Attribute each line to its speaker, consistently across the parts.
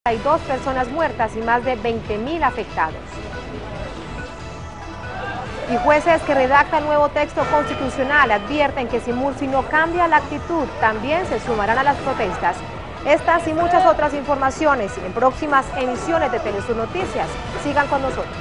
Speaker 1: Hay 2 personas muertas y más de 20.000 afectados. Y jueces que redactan nuevo texto constitucional advierten que si Mursi no cambia la actitud, también se sumarán a las protestas. Estas y muchas otras informaciones en próximas emisiones de Telesur Noticias. Sigan con nosotros.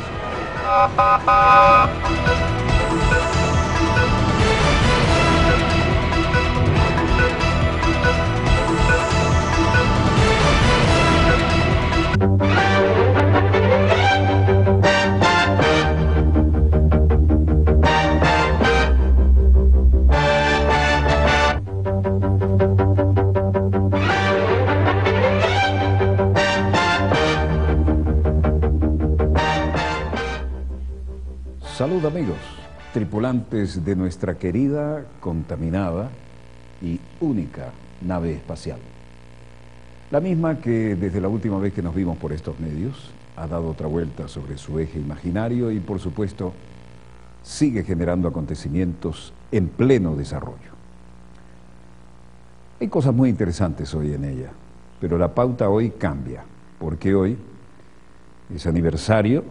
Speaker 2: Salud amigos, tripulantes de nuestra querida, contaminada y única nave espacial. La misma que desde la última vez que nos vimos por estos medios ha dado otra vuelta sobre su eje imaginario y por supuesto sigue generando acontecimientos en pleno desarrollo. Hay cosas muy interesantes hoy en ella, pero la pauta hoy cambia, porque hoy es aniversario,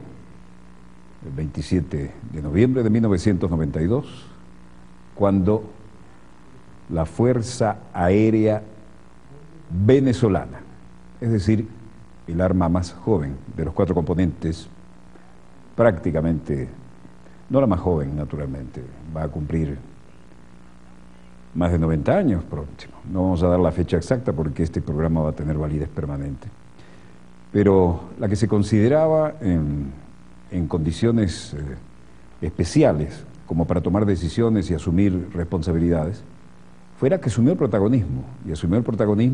Speaker 2: el 27 de noviembre de 1992, cuando la Fuerza Aérea Venezolana, es decir, el arma más joven de los 4 componentes, prácticamente, no la más joven naturalmente, va a cumplir más de 90 años próximo. No vamos a dar la fecha exacta porque este programa va a tener validez permanente. Pero la que se consideraba en condiciones especiales, como para tomar decisiones y asumir responsabilidades, fuera que asumió el protagonismo,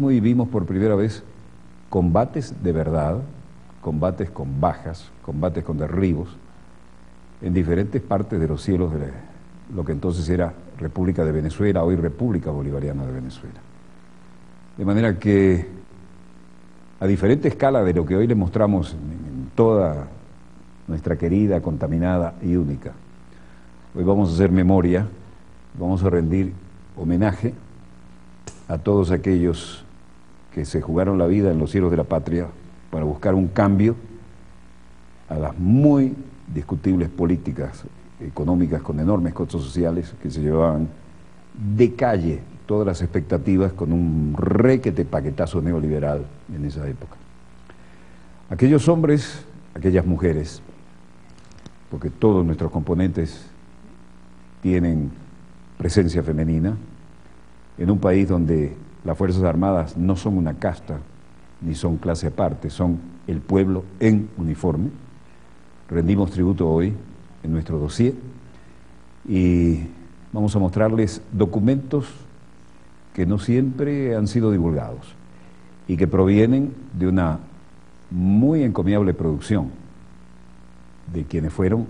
Speaker 2: y vimos por primera vez combates de verdad, combates con bajas, combates con derribos, en diferentes partes de los cielos de lo que entonces era República de Venezuela, hoy República Bolivariana de Venezuela. De manera que, a diferente escala de lo que hoy les mostramos en toda nuestra querida, contaminada y única, hoy vamos a hacer memoria, vamos a rendir homenaje a todos aquellos que se jugaron la vida en los cielos de la patria para buscar un cambio a las muy discutibles políticas económicas con enormes costos sociales que se llevaban de calle todas las expectativas con un requete paquetazo neoliberal en esa época. Aquellos hombres, aquellas mujeres, porque todos nuestros componentes tienen presencia femenina, en un país donde las Fuerzas Armadas no son una casta, ni son clase aparte, son el pueblo en uniforme. Rendimos tributo hoy en nuestro dossier y vamos a mostrarles documentos que no siempre han sido divulgados y que provienen de una muy encomiable producción de quienes fueron,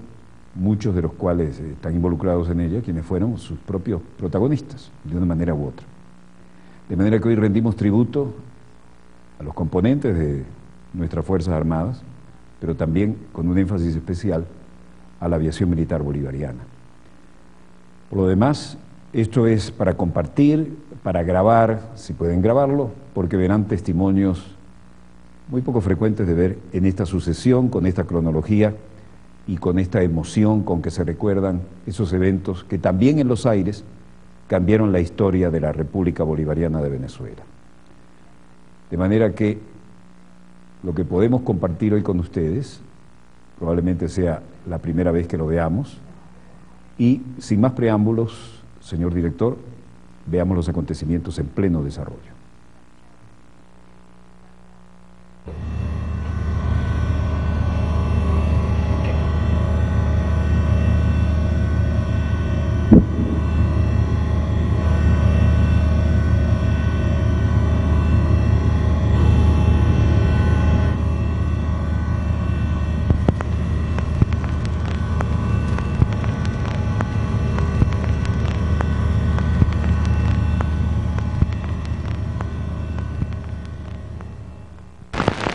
Speaker 2: muchos de los cuales están involucrados en ella, quienes fueron sus propios protagonistas, de una manera u otra. De manera que hoy rendimos tributo a los componentes de nuestras Fuerzas Armadas, pero también con un énfasis especial a la aviación militar bolivariana. Por lo demás, esto es para compartir, para grabar, si pueden grabarlo, porque verán testimonios muy poco frecuentes de ver en esta sucesión, con esta cronología y con esta emoción con que se recuerdan esos eventos que también en los aires cambiaron la historia de la República Bolivariana de Venezuela. De manera que lo que podemos compartir hoy con ustedes probablemente sea la primera vez que lo veamos y, sin más preámbulos, señor director, veamos los acontecimientos en pleno desarrollo.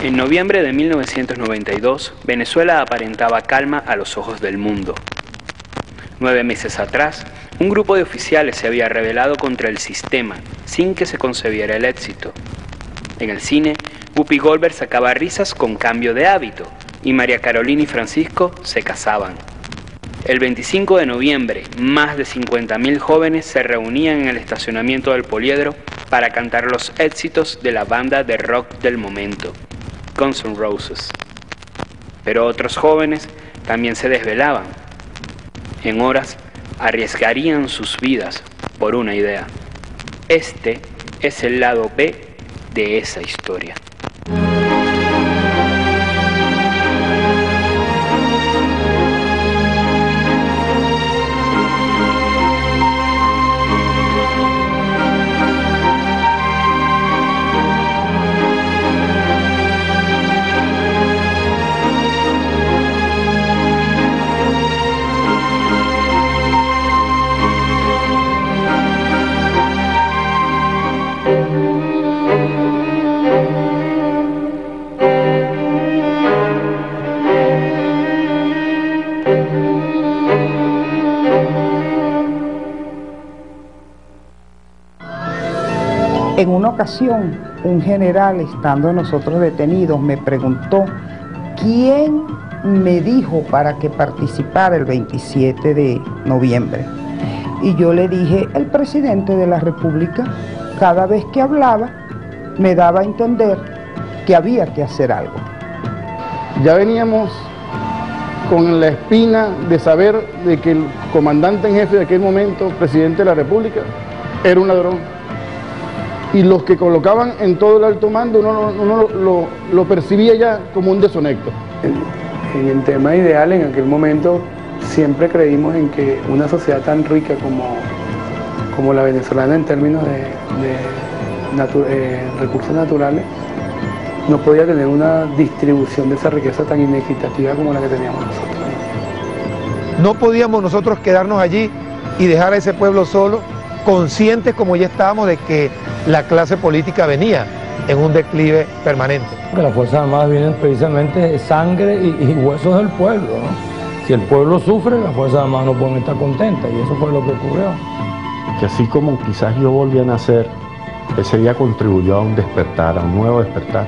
Speaker 3: En noviembre de 1992, Venezuela aparentaba calma a los ojos del mundo. 9 meses atrás, un grupo de oficiales se había rebelado contra el sistema sin que se concebiera el éxito. En el cine, Whoopi Goldberg sacaba risas con cambio de hábito y María Carolina y Francisco se casaban. El 25 de noviembre, más de 50.000 jóvenes se reunían en el estacionamiento del Poliedro para cantar los éxitos de la banda de rock del momento, Guns N' Roses. Pero otros jóvenes también se desvelaban. En horas arriesgarían sus vidas por una idea. Este es el lado B de esa historia.
Speaker 4: En una ocasión, un general, estando nosotros detenidos, me preguntó quién me dijo para que participara el 27 de noviembre. Y yo le dije, el presidente de la República. Cada vez que hablaba, me daba a entender que había que hacer algo.
Speaker 5: Ya veníamos con la espina de saber de que el comandante en jefe de aquel momento, presidente de la República, era un ladrón. Y los que colocaban en todo el alto mando, uno lo percibía ya como un deshonesto.
Speaker 6: En el tema ideal, en aquel momento, siempre creímos en que una sociedad tan rica como la venezolana en términos de recursos naturales, no podía tener una distribución de esa riqueza tan inequitativa como la que teníamos nosotros.
Speaker 7: No podíamos nosotros quedarnos allí y dejar a ese pueblo solo, conscientes como ya estábamos de que la clase política venía en un declive permanente.
Speaker 8: Porque las Fuerzas Armadas vienen precisamente de sangre y huesos del pueblo, ¿no? Si el pueblo sufre, las Fuerzas Armadas no pueden estar contentas, y eso fue lo que ocurrió.
Speaker 9: Que así como quizás yo volví a nacer, ese día contribuyó a un despertar, a un nuevo despertar,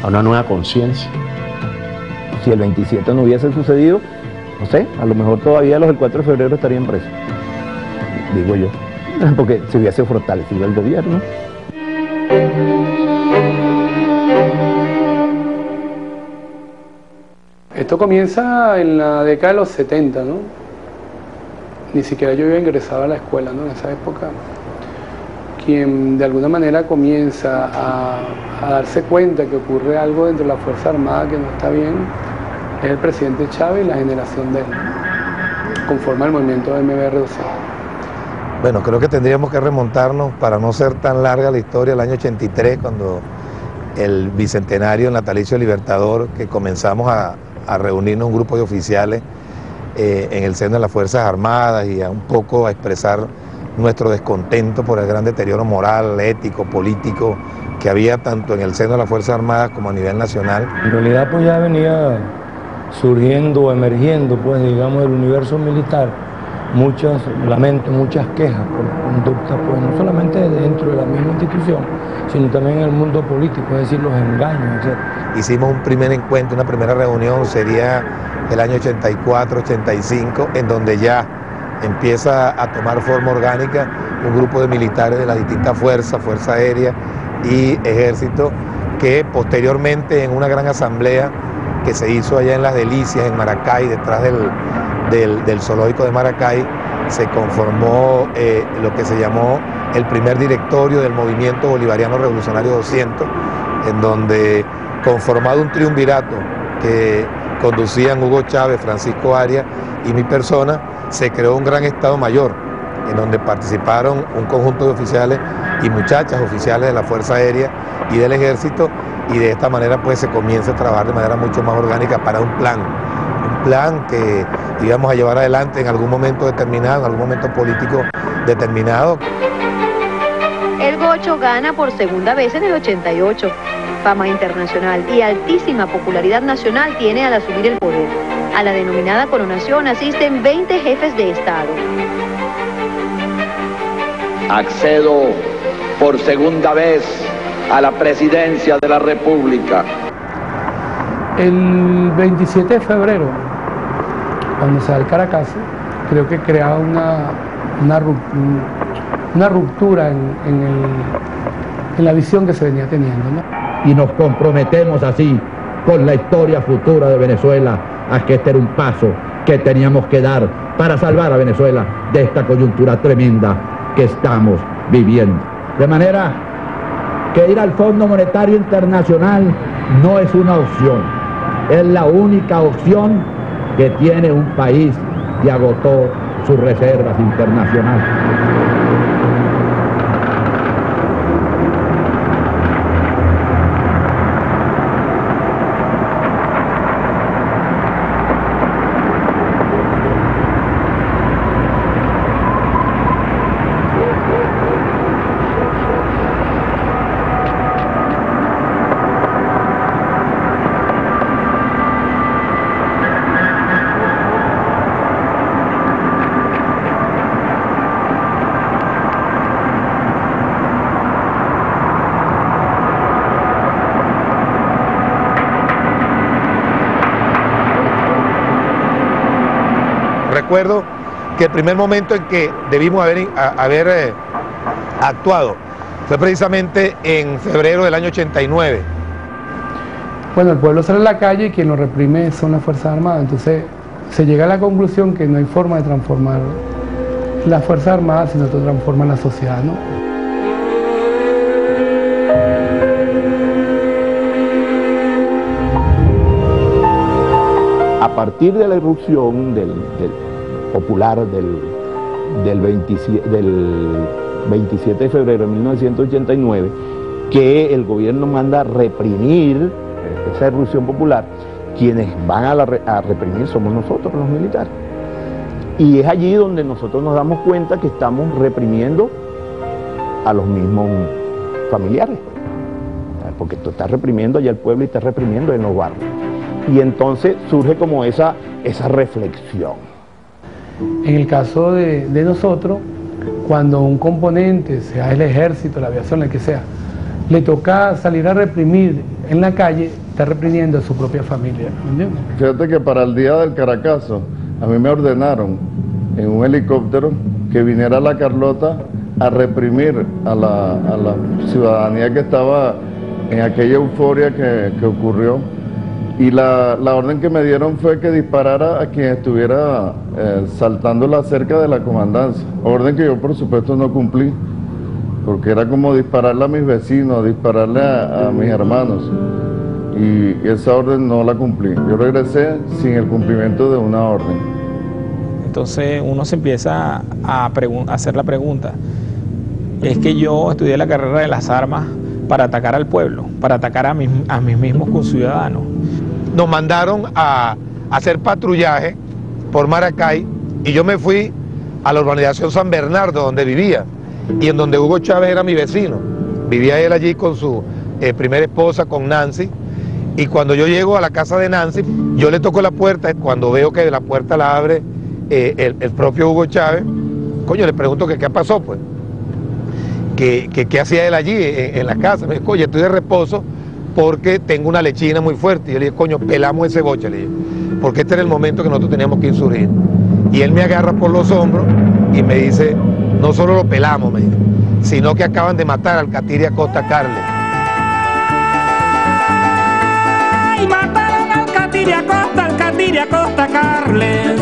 Speaker 9: a una nueva conciencia.
Speaker 10: Si el 27 no hubiese sucedido, no sé, a lo mejor todavía los del 4 de febrero estarían presos, digo yo, porque se hubiese fortalecido el gobierno.
Speaker 6: Esto comienza en la década de los 70, ¿no? Ni siquiera yo había ingresado a la escuela, ¿no? En esa época, quien de alguna manera comienza a darse cuenta que ocurre algo dentro de la Fuerza Armada que no está bien, es el presidente Chávez y la generación de él, conforme al movimiento de MBR-12.
Speaker 7: Bueno, creo que tendríamos que remontarnos, para no ser tan larga la historia, al año 83, cuando el bicentenario natalicio Libertador, que comenzamos a reunirnos un grupo de oficiales en el seno de las Fuerzas Armadas y un poco a expresar nuestro descontento por el gran deterioro moral, ético, político que había tanto en el seno de las Fuerzas Armadas como a nivel nacional.
Speaker 8: En realidad pues ya venía surgiendo, emergiendo pues digamos del universo militar muchos lamentos, muchas quejas por conductas pues no solamente dentro de la misma institución, sino también en el mundo político, es decir, los engaños, etc.
Speaker 7: Hicimos un primer encuentro, una primera reunión, sería el año 84, 85, en donde ya empieza a tomar forma orgánica un grupo de militares de las distintas fuerzas, Fuerza Aérea y Ejército, que posteriormente en una gran asamblea que se hizo allá en Las Delicias, en Maracay, detrás del zoológico de Maracay, se conformó lo que se llamó el primer directorio del Movimiento Bolivariano Revolucionario 200, en donde, conformado un triunvirato que conducían Hugo Chávez, Francisco Arias y mi persona, se creó un gran Estado Mayor, en donde participaron un conjunto de oficiales y muchachas oficiales de la Fuerza Aérea y del Ejército, y de esta manera pues se comienza a trabajar de manera mucho más orgánica para un plan que íbamos a llevar adelante en algún momento determinado, en algún momento político determinado.
Speaker 11: El Gocho gana por segunda vez en el 88. Fama internacional y altísima popularidad nacional tiene al asumir el poder. A la denominada coronación asisten 20 jefes de Estado.
Speaker 12: Accedo por segunda vez a la presidencia de la República.
Speaker 6: El 27 de febrero, cuando se da el Caracazo, creo que crea una ruptura en la visión que se venía teniendo, ¿no?
Speaker 13: Y nos comprometemos así con la historia futura de Venezuela, a que este era un paso que teníamos que dar para salvar a Venezuela de esta coyuntura tremenda que estamos viviendo. De manera que ir al Fondo Monetario Internacional no es una opción, es la única opción que tiene un país que agotó sus reservas internacionales.
Speaker 7: Recuerdo que el primer momento en que debimos haber actuado fue precisamente en febrero del año 89.
Speaker 6: Bueno, el pueblo sale a la calle y quien lo reprime son las Fuerzas Armadas, entonces se llega a la conclusión que no hay forma de transformar las Fuerzas Armadas, sino que transforman la sociedad, ¿no?
Speaker 10: A partir de la irrupción popular del 27 de febrero de 1989, que el gobierno manda a reprimir esa irrupción popular, quienes van a reprimir somos nosotros, los militares. Y es allí donde nosotros nos damos cuenta que estamos reprimiendo a los mismos familiares, porque tú estás reprimiendo allá al pueblo y estás reprimiendo en los barrios. Y entonces surge como esa reflexión.
Speaker 6: En el caso de nosotros, cuando un componente, sea el ejército, la aviación, el que sea, le toca salir a reprimir en la calle, está reprimiendo a su propia familia, ¿me entiendes?
Speaker 5: Fíjate que para el día del Caracazo, a mí me ordenaron en un helicóptero que viniera a La Carlota a reprimir a la ciudadanía que estaba en aquella euforia que ocurrió. Y la orden que me dieron fue que disparara a quien estuviera saltando la cerca de la comandancia. Orden que yo por supuesto no cumplí, porque era como dispararle a mis vecinos, dispararle a mis hermanos. Y esa orden no la cumplí. Yo regresé sin el cumplimiento de una orden.
Speaker 14: Entonces uno se empieza a hacer la pregunta, es que yo estudié la carrera de las armas para atacar al pueblo, para atacar a mis mismos conciudadanos.
Speaker 7: Nos mandaron a hacer patrullaje por Maracay y yo me fui a la urbanización San Bernardo, donde vivía, y en donde Hugo Chávez era mi vecino. Vivía él allí con su primera esposa, con Nancy, y cuando yo llego a la casa de Nancy, yo le toco la puerta, cuando veo que la puerta la abre el propio Hugo Chávez, coño, le pregunto que qué pasó, pues, que hacía él allí en la casa. Me dice, coño, estoy de reposo porque tengo una lechina muy fuerte. Y yo le dije, coño, pelamos ese boche, le dije, porque este era el momento que nosotros teníamos que insurgir. Y él me agarra por los hombros y me dice, no solo lo pelamos, me dice, sino que acaban de matar al Catiri Acosta Carles.
Speaker 15: ¡Ay, mataron al Catiri Acosta Carles!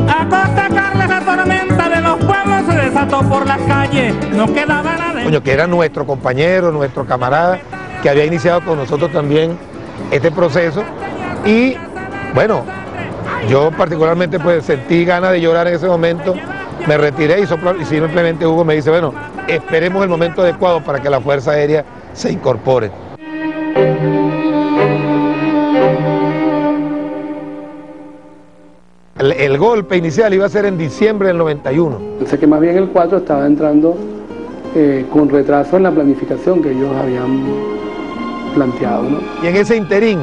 Speaker 15: Acosta Carles, la tormenta de los pueblos se desató por las calles, no quedaba nada.
Speaker 7: Coño, que era nuestro compañero, nuestro camarada, que había iniciado con nosotros también este proceso. Y bueno, yo particularmente pues sentí ganas de llorar en ese momento, me retiré y simplemente Hugo me dice, bueno, esperemos el momento adecuado para que la Fuerza Aérea se incorpore. El golpe inicial iba a ser en diciembre del 91.
Speaker 6: Sé que más bien el 4 estaba entrando con retraso en la planificación que ellos habían planteado, ¿no?
Speaker 7: Y en ese interín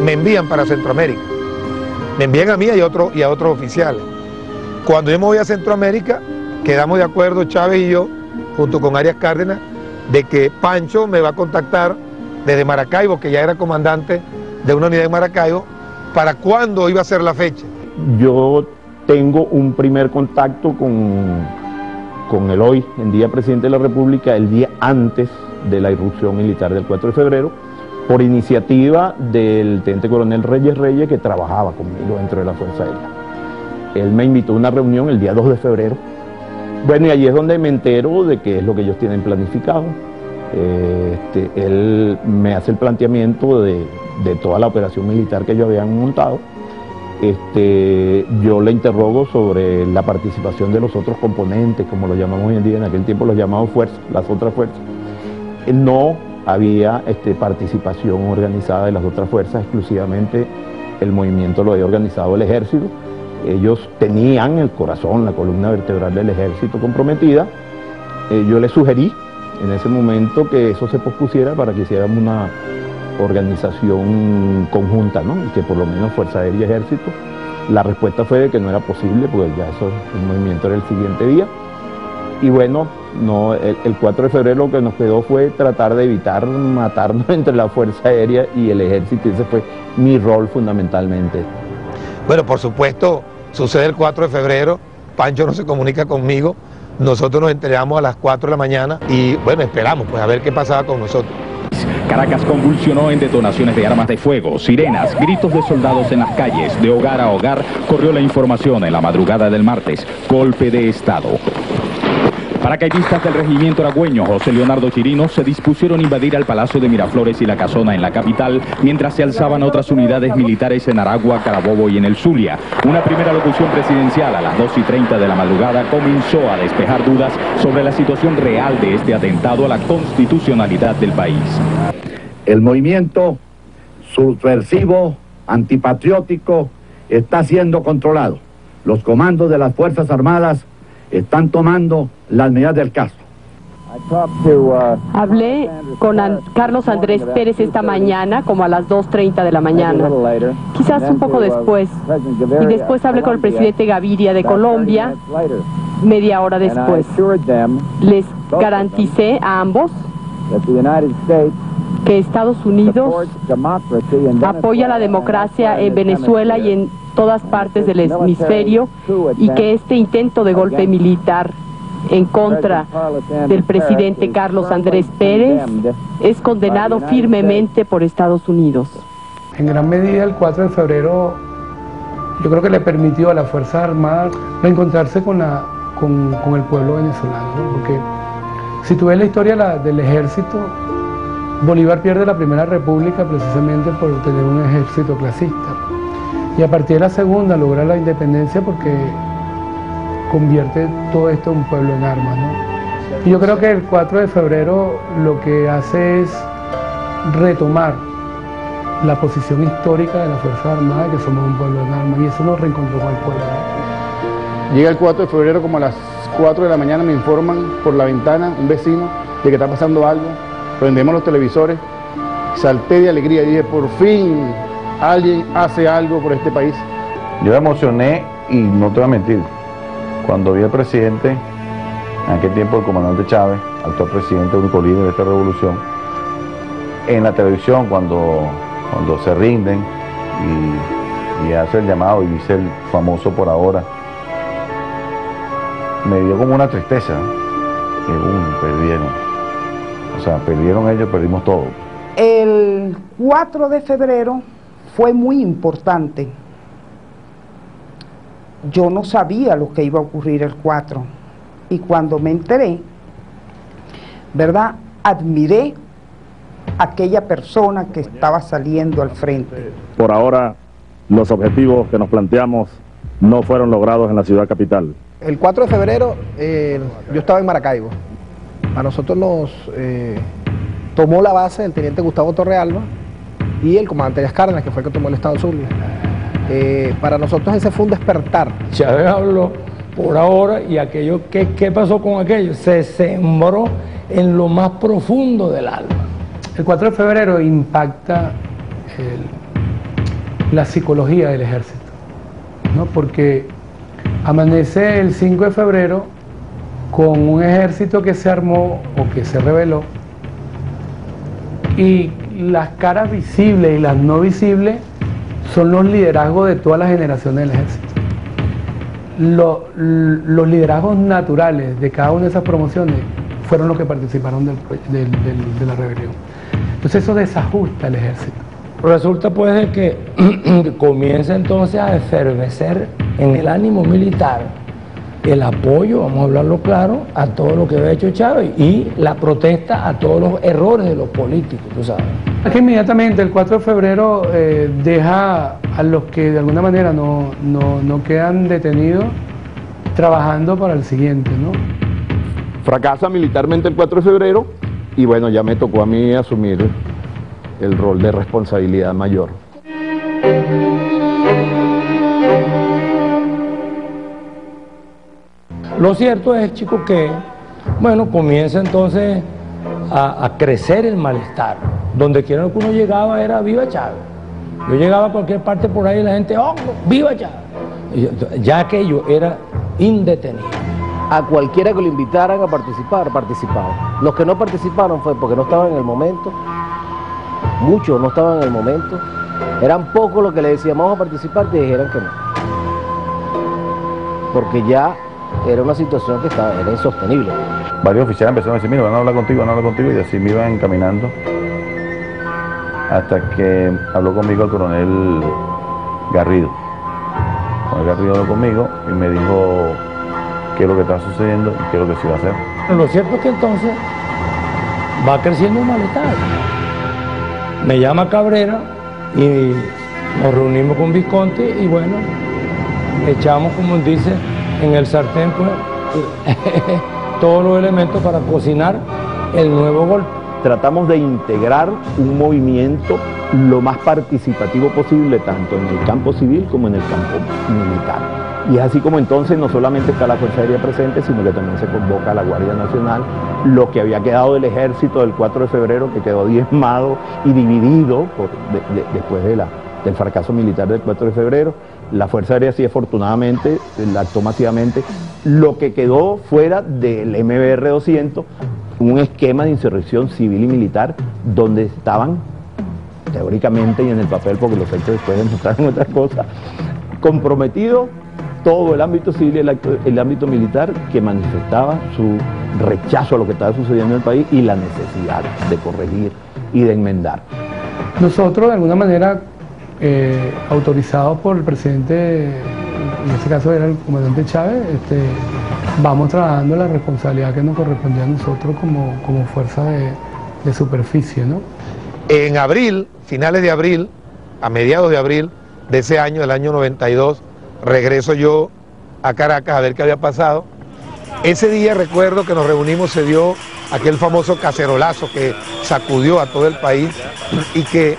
Speaker 7: me envían para Centroamérica. Me envían a mí y a otros oficiales. Cuando yo me voy a Centroamérica, quedamos de acuerdo Chávez y yo, junto con Arias Cárdenas, de que Pancho me va a contactar desde Maracaibo, que ya era comandante de una unidad en Maracaibo, para cuándo iba a ser la fecha.
Speaker 10: Yo tengo un primer contacto con el hoy en día presidente de la República el día antes de la irrupción militar del 4 de febrero, por iniciativa del teniente coronel Reyes, que trabajaba conmigo dentro de la Fuerza Aérea. Él me invitó a una reunión el día 2 de febrero. Bueno, y allí es donde me entero de qué es lo que ellos tienen planificado. Él me hace el planteamiento de toda la operación militar que ellos habían montado. Yo le interrogo sobre la participación de los otros componentes, como lo llamamos hoy en día, en aquel tiempo los llamamos fuerzas, las otras fuerzas. No había participación organizada de las otras fuerzas, exclusivamente el movimiento lo había organizado el ejército. Ellos tenían el corazón, la columna vertebral del ejército comprometida. Yo les sugerí en ese momento que eso se pospusiera para que hiciéramos una organización conjunta, ¿no? Y que por lo menos Fuerza Aérea y Ejército. La respuesta fue de que no era posible, porque ya eso, el movimiento era el siguiente día. Y bueno, no, el 4 de febrero lo que nos quedó fue tratar de evitar matarnos entre la Fuerza Aérea y el Ejército, y ese fue mi rol fundamentalmente.
Speaker 7: Bueno, por supuesto, sucede el 4 de febrero, Pancho no se comunica conmigo, nosotros nos enteramos a las 4 de la mañana y bueno, esperamos pues a ver qué pasaba con nosotros.
Speaker 16: Caracas convulsionó en detonaciones de armas de fuego, sirenas, gritos de soldados en las calles. De hogar a hogar corrió la información en la madrugada del martes. Golpe de Estado. Paracaidistas del regimiento aragüeño José Leonardo Chirinos se dispusieron a invadir al Palacio de Miraflores y La Casona en la capital, mientras se alzaban otras unidades militares en Aragua, Carabobo y en el Zulia. Una primera locución presidencial a las 2:30 de la madrugada comenzó a despejar dudas sobre la situación real de este atentado a la constitucionalidad del país.
Speaker 13: El movimiento subversivo, antipatriótico, está siendo controlado. Los comandos de las Fuerzas Armadas están tomando las medidas del caso.
Speaker 17: Hablé con Carlos Andrés Pérez esta mañana, como a las 2:30 de la mañana, quizás un poco después, y después hablé con el presidente Gaviria de Colombia, media hora después. Les garanticé a ambos que Estados Unidos apoya la democracia en Venezuela y en todas partes del hemisferio, y que este intento de golpe militar en contra del presidente Carlos Andrés Pérez es condenado firmemente por Estados Unidos.
Speaker 6: En gran medida el 4 de febrero yo creo que le permitió a las Fuerzas Armadas reencontrarse con el pueblo venezolano, ¿no? Porque si tú ves la historia del ejército, Bolívar pierde la Primera República precisamente por tener un ejército clasista. Y a partir de la segunda logra la independencia porque convierte todo esto en un pueblo en armas, ¿no? Y yo creo que el 4 de febrero lo que hace es retomar la posición histórica de las Fuerzas Armadas, que somos un pueblo en armas, y eso nos reencontró con el pueblo, ¿no?
Speaker 5: Llega el 4 de febrero, como a las 4 de la mañana me informan por la ventana un vecino de que está pasando algo. Prendemos los televisores, salté de alegría y dije, por fin alguien hace algo por este país.
Speaker 9: Yo me emocioné y no te voy a mentir, cuando vi al presidente, en aquel tiempo el comandante Chávez, actual presidente único líder de esta revolución, en la televisión cuando se rinden y hace el llamado y dice el famoso por ahora, me dio como una tristeza, que perdieron, o sea, perdieron ellos, perdimos todo.
Speaker 4: El 4 de febrero fue muy importante. Yo no sabía lo que iba a ocurrir el 4, y cuando me enteré, ¿verdad?, admiré a aquella persona que estaba saliendo al frente.
Speaker 18: Por ahora, los objetivos que nos planteamos no fueron logrados en la ciudad capital.
Speaker 19: El 4 de febrero yo estaba en Maracaibo. A nosotros nos tomó la base el teniente Gustavo Torrealba y el comandante Díaz Cárdenas, que fue el que tomó el estado Zulia. Para nosotros ese fue un despertar.
Speaker 8: Chávez habló por ahora, y aquello, ¿qué pasó con aquello? Se sembró en lo más profundo del alma.
Speaker 6: El 4 de febrero impacta la psicología del ejército, ¿no? Porque amanece el 5 de febrero con un ejército que se armó o que se rebeló Y las caras visibles y las no visibles son los liderazgos de todas las generaciones del ejército. Los liderazgos naturales de cada una de esas promociones fueron los que participaron de la rebelión. Entonces eso desajusta el ejército.
Speaker 8: Resulta pues de que comienza entonces a efervecer en el ánimo militar el apoyo, vamos a hablarlo claro, a todo lo que había hecho Chávez y la protesta a todos los errores de los políticos, tú sabes.
Speaker 6: Es que inmediatamente el 4 de febrero deja a los que de alguna manera no quedan detenidos trabajando para el siguiente, ¿no?
Speaker 10: Fracasa militarmente el 4 de febrero y bueno, ya me tocó a mí asumir el rol de responsabilidad mayor.
Speaker 8: Lo cierto es, chicos, que, bueno, comienza entonces a crecer el malestar. Donde quiera que uno llegaba era viva Chávez. Yo llegaba a cualquier parte por ahí y la gente, ¡oh, viva Chávez! Ya aquello era indetenible.
Speaker 20: A cualquiera que lo invitaran a participar, participaba. Los que no participaron fue porque no estaban en el momento, muchos no estaban en el momento, eran pocos los que le decían vamos a participar y dijeran que no. Porque ya era una situación que era insostenible.
Speaker 9: Varios oficiales empezaron a decir, mira, van a hablar contigo, y así me iban encaminando hasta que habló conmigo el coronel Garrido. El coronel Garrido habló conmigo y me dijo qué es lo que está sucediendo y qué es lo que se iba a hacer.
Speaker 8: Lo cierto es que entonces va creciendo el malestar. Me llama Cabrera y nos reunimos con Visconti y bueno, echamos, como dice, en el sartén pues, todos los elementos para cocinar el nuevo golpe.
Speaker 10: Tratamos de integrar un movimiento lo más participativo posible, tanto en el campo civil como en el campo militar. Y es así como entonces no solamente está la Fuerza Aérea presente, sino que también se convoca a la Guardia Nacional, lo que había quedado del ejército del 4 de febrero, que quedó diezmado y dividido después del fracaso militar del 4 de febrero. La Fuerza Aérea sí, afortunadamente, la actuó masivamente. Lo que quedó fuera del MBR 200, un esquema de insurrección civil y militar, donde estaban, teóricamente y en el papel, porque los hechos después demostraron otra cosa, comprometidos todo el ámbito civil y el ámbito militar, que manifestaba su rechazo a lo que estaba sucediendo en el país y la necesidad de corregir y de enmendar.
Speaker 6: Nosotros, de alguna manera, autorizados por el presidente, en este caso era el comandante Chávez, vamos trabajando la responsabilidad que nos correspondía a nosotros como fuerza de superficie, ¿no?
Speaker 7: En abril, finales de abril, a mediados de abril de ese año, del año 92, regreso yo a Caracas a ver qué había pasado. Ese día recuerdo que nos reunimos, se dio aquel famoso cacerolazo que sacudió a todo el país y que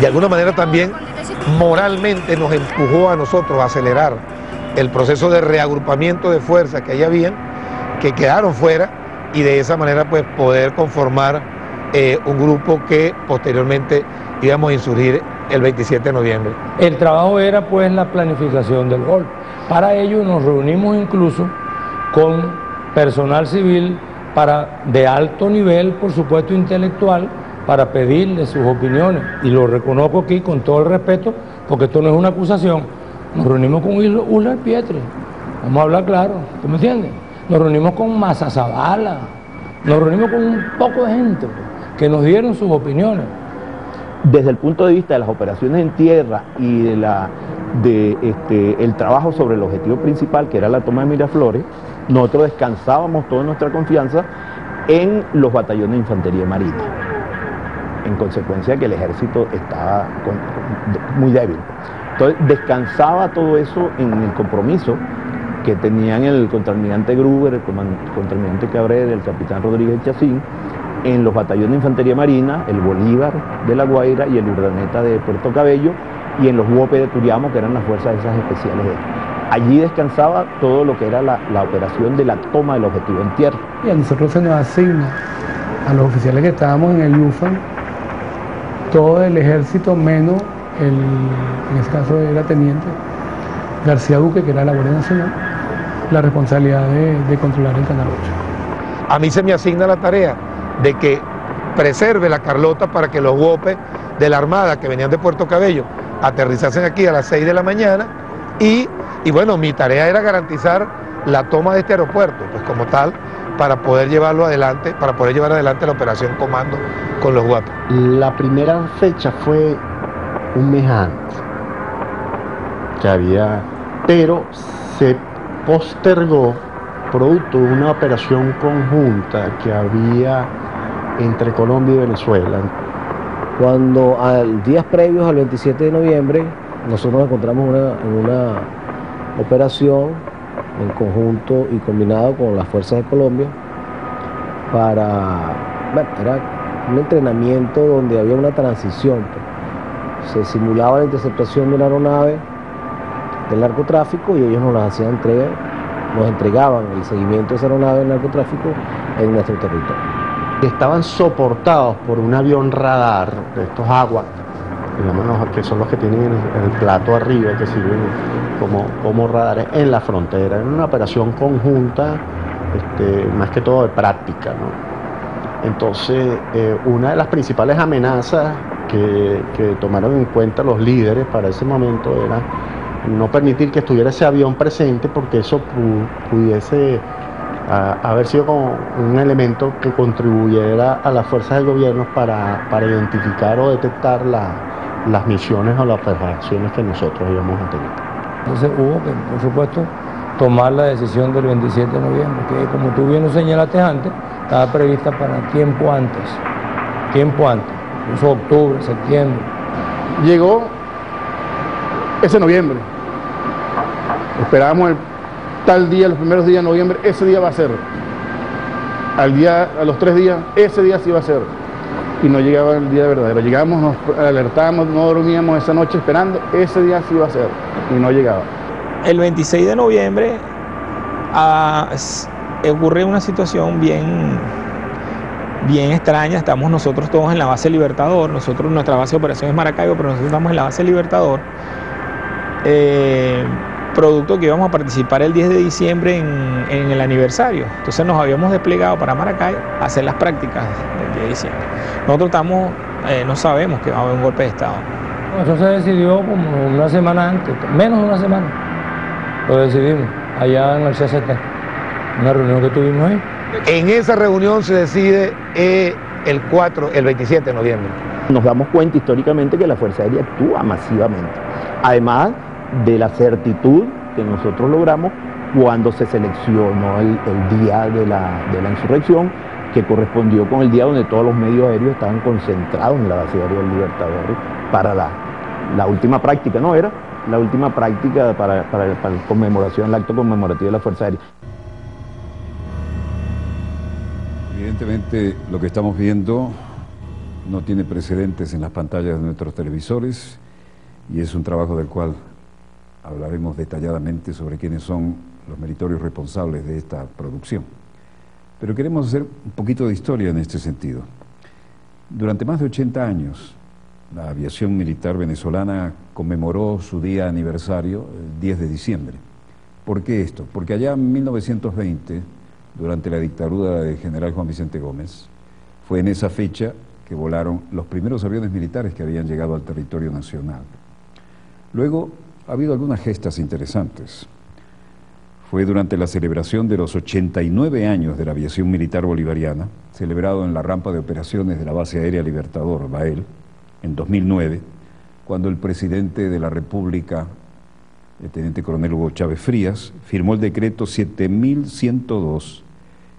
Speaker 7: de alguna manera también moralmente nos empujó a nosotros a acelerar el proceso de reagrupamiento de fuerzas que ahí habían, que quedaron fuera, y de esa manera pues poder conformar un grupo que posteriormente íbamos a insurgir el 27 de noviembre.
Speaker 8: El trabajo era pues la planificación del golpe. Para ello nos reunimos incluso con personal civil de alto nivel, por supuesto intelectual, para pedirle sus opiniones. Y lo reconozco aquí con todo el respeto, porque esto no es una acusación. Nos reunimos con Uller Pietri, vamos a hablar claro, ¿tú me entiendes? Nos reunimos con Maza Zavala, nos reunimos con un poco de gente que nos dieron sus opiniones.
Speaker 10: Desde el punto de vista de las operaciones en tierra y el trabajo sobre el objetivo principal, que era la toma de Miraflores, nosotros descansábamos toda nuestra confianza en los batallones de infantería marina, en consecuencia de que el ejército estaba muy débil. Entonces descansaba todo eso en el compromiso que tenían el contraalmirante Gruber, el contraalmirante Cabrera, el capitán Rodríguez Chacín, en los batallones de infantería marina, el Bolívar de La Guaira y el Urdaneta de Puerto Cabello, y en los UOP de Turiamo, que eran las fuerzas esas especiales de él. Allí descansaba todo lo que era la operación de la toma del objetivo en tierra.
Speaker 6: Y a nosotros se nos asigna, a los oficiales que estábamos en el UFAN, todo el ejército menos en ese caso era teniente García Duque, que era la Guardia Nacional, la responsabilidad de controlar el Canal 8.
Speaker 7: A mí se me asigna la tarea de que preserve la Carlota para que los UOPE de la Armada que venían de Puerto Cabello aterrizasen aquí a las 6 de la mañana y bueno, mi tarea era garantizar la toma de este aeropuerto, pues como tal, para poder llevarlo adelante, para poder llevar adelante la operación Comando con los UAP.
Speaker 21: La primera fecha fue un mes antes, pero se postergó producto de una operación conjunta que había entre Colombia y Venezuela.
Speaker 20: Cuando días previos al 27 de noviembre, nosotros nos encontramos en una operación en conjunto y combinado con las fuerzas de Colombia era un entrenamiento donde había una transición. Se simulaba la interceptación de una aeronave del narcotráfico y ellos nos las hacían nos entregaban el seguimiento de esa aeronave del narcotráfico en nuestro territorio.
Speaker 21: Estaban soportados por un avión radar de estos AWACS, digamos, que son los que tienen el plato arriba, que sirven como radares en la frontera. Era una operación conjunta, más que todo de práctica, ¿no? Entonces, una de las principales amenazas que tomaron en cuenta los líderes para ese momento era no permitir que estuviera ese avión presente, porque eso pudiese haber sido como un elemento que contribuyera a las fuerzas del gobierno para identificar o detectar las misiones o las operaciones que nosotros íbamos a tener.
Speaker 8: Entonces hubo que, por supuesto, tomar la decisión del 27 de noviembre, que como tú bien lo señalaste antes, estaba prevista para tiempo antes, incluso octubre, septiembre.
Speaker 5: Llegó ese noviembre, esperábamos el tal día, los primeros días de noviembre, ese día va a ser. A los 3 días, ese día sí va a ser. Y no llegaba el día verdadero. Llegamos, nos alertábamos, no dormíamos esa noche esperando, ese día sí va a ser. Y no llegaba.
Speaker 14: El 26 de noviembre ocurre una situación bien extraña. Estamos nosotros todos en la base Libertador. Nuestra base de operación es Maracaibo, pero nosotros estamos en la base Libertador. Producto que íbamos a participar el 10 de diciembre en el aniversario. Entonces nos habíamos desplegado para Maracay a hacer las prácticas del 10 de diciembre. Nosotros no sabemos que va a haber un golpe de Estado.
Speaker 8: Eso se decidió como una semana antes, menos de una semana. Lo decidimos allá en el CCT, una reunión que tuvimos ahí.
Speaker 7: En esa reunión se decide el 27 de noviembre.
Speaker 10: Nos damos cuenta históricamente que la Fuerza Aérea actúa masivamente. Además de la certitud que nosotros logramos cuando se seleccionó el día de la insurrección, que correspondió con el día donde todos los medios aéreos estaban concentrados en la base aérea del Libertador para la última práctica, ¿no? Era la última práctica para la conmemoración, el acto conmemorativo de la Fuerza Aérea.
Speaker 2: Evidentemente lo que estamos viendo no tiene precedentes en las pantallas de nuestros televisores y es un trabajo del cual hablaremos detalladamente sobre quiénes son los meritorios responsables de esta producción. Pero queremos hacer un poquito de historia en este sentido. Durante más de 80 años, la aviación militar venezolana conmemoró su día aniversario el 10 de diciembre. ¿Por qué esto? Porque allá en 1920, durante la dictadura del general Juan Vicente Gómez, fue en esa fecha que volaron los primeros aviones militares que habían llegado al territorio nacional. Luego, ha habido algunas gestas interesantes. Fue durante la celebración de los 89 años de la aviación militar bolivariana, celebrado en la rampa de operaciones de la base aérea Libertador, BAEL, en 2009, cuando el presidente de la República, el teniente coronel Hugo Chávez Frías, firmó el decreto 7102,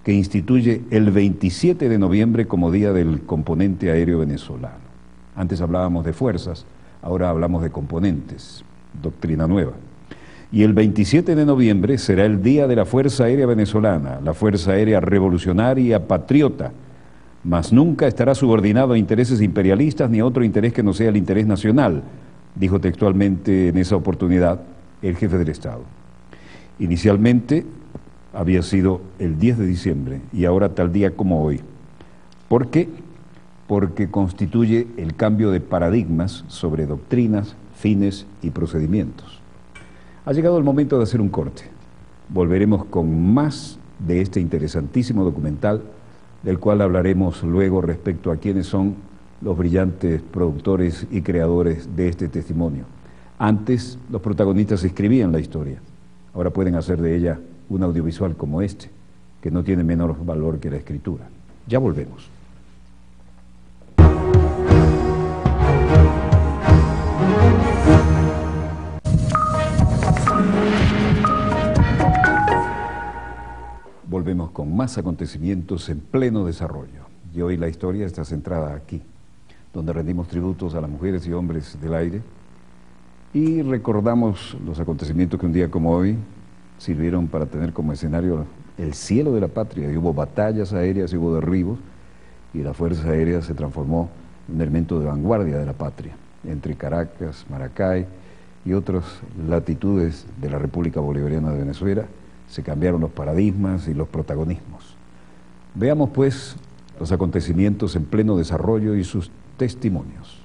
Speaker 2: que instituye el 27 de noviembre como Día del Componente Aéreo Venezolano. Antes hablábamos de fuerzas, ahora hablamos de componentes. Doctrina nueva. Y el 27 de noviembre será el Día de la Fuerza Aérea Venezolana, la Fuerza Aérea Revolucionaria Patriota, mas nunca estará subordinado a intereses imperialistas ni a otro interés que no sea el interés nacional, dijo textualmente en esa oportunidad el jefe del Estado. Inicialmente había sido el 10 de diciembre y ahora tal día como hoy. ¿Por qué? Porque constituye el cambio de paradigmas sobre doctrinas, fines y procedimientos. Ha llegado el momento de hacer un corte. Volveremos con más de este interesantísimo documental del cual hablaremos luego respecto a quiénes son los brillantes productores y creadores de este testimonio. Antes, los protagonistas escribían la historia. Ahora pueden hacer de ella un audiovisual como este, que no tiene menor valor que la escritura. Ya volvemos. Volvemos con más acontecimientos en pleno desarrollo. Y hoy la historia está centrada aquí, donde rendimos tributos a las mujeres y hombres del aire y recordamos los acontecimientos que un día como hoy sirvieron para tener como escenario el cielo de la patria. Y hubo batallas aéreas y hubo derribos, y la Fuerza Aérea se transformó en un elemento de vanguardia de la patria. Entre Caracas, Maracay y otras latitudes de la República Bolivariana de Venezuela, se cambiaron los paradigmas y los protagonismos. Veamos pues los acontecimientos en pleno desarrollo y sus testimonios.